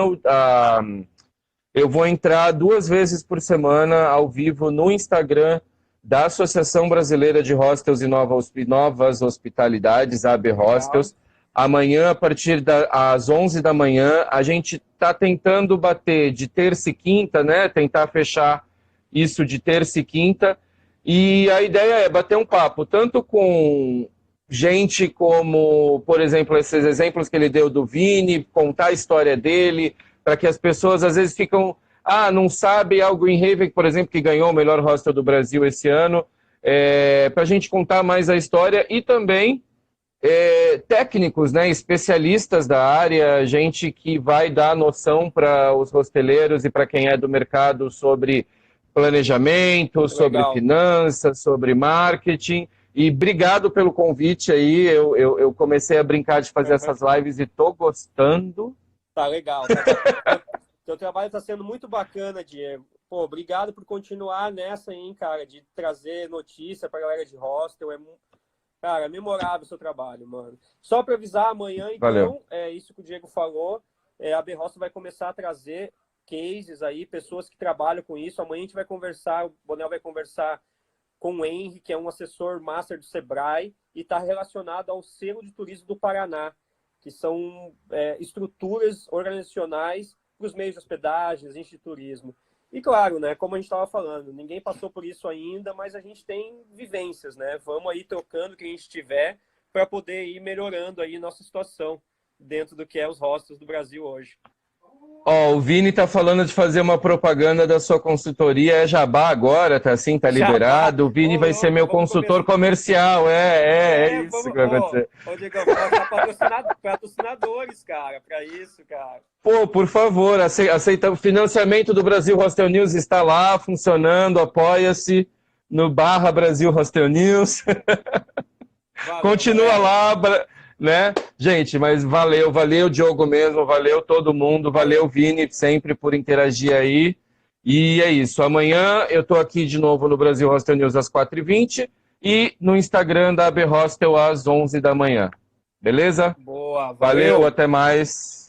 [SPEAKER 1] eu vou entrar 2 vezes por semana ao vivo no Instagram da Associação Brasileira de Hostels e Novas Hospitalidades, AB Hostels. Amanhã, a partir das 11 da manhã, a gente está tentando bater de terça e quinta, né? Tentar fechar isso de terça e quinta. E a ideia é bater um papo, tanto com gente como, por exemplo, esses exemplos que ele deu do Vini, contar a história dele, para que as pessoas às vezes ficam, não sabe algo em Haven, por exemplo, que ganhou o melhor hostel do Brasil esse ano, para a gente contar mais a história e também técnicos, né, especialistas da área, gente que vai dar noção para os hosteleiros e para quem é do mercado sobre planejamento, sobre finanças, sobre marketing. E obrigado pelo convite aí. Eu comecei a brincar de fazer essas lives e tô gostando.
[SPEAKER 2] Tá legal. Teu trabalho está sendo muito bacana, Diego. Pô, obrigado por continuar nessa, hein, cara, de trazer notícia para a galera de hostel. Cara, memorável o seu trabalho, mano. Só para avisar, amanhã, então,
[SPEAKER 1] Valeu.
[SPEAKER 2] é isso que o Diego falou. A AB Hostel vai começar a trazer cases aí, pessoas que trabalham com isso. Amanhã a gente vai conversar, o Bonel vai conversar com o Henry, que é um assessor master do Sebrae e está relacionado ao Selo de Turismo do Paraná, que são estruturas organizacionais para os meios de hospedagem, agentes de turismo. E claro, né, como a gente estava falando, ninguém passou por isso ainda, mas a gente tem vivências, né? Vamos aí trocando o que a gente tiver para poder ir melhorando aí nossa situação dentro do que é os hostels do Brasil hoje.
[SPEAKER 1] O Vini tá falando de fazer uma propaganda da sua consultoria, é jabá agora, tá assim, tá liberado. O Vini vai ser meu consultor comercial, é isso que vai acontecer.
[SPEAKER 2] Diego, vamos achar patrocinadores, cara, para isso, cara.
[SPEAKER 1] Pô, por favor, aceita o financiamento do Brasil Hostel News, está lá, funcionando, apoia-se no /Brasil Hostel News. Valeu, continua lá, né? Gente, mas valeu Diogo mesmo, valeu todo mundo, valeu Vini sempre por interagir aí. E é isso, amanhã eu tô aqui de novo no Brasil Hostel News às 4h20 e no Instagram da AB Hostel às 11 da manhã. Beleza?
[SPEAKER 2] Boa,
[SPEAKER 1] valeu, até mais.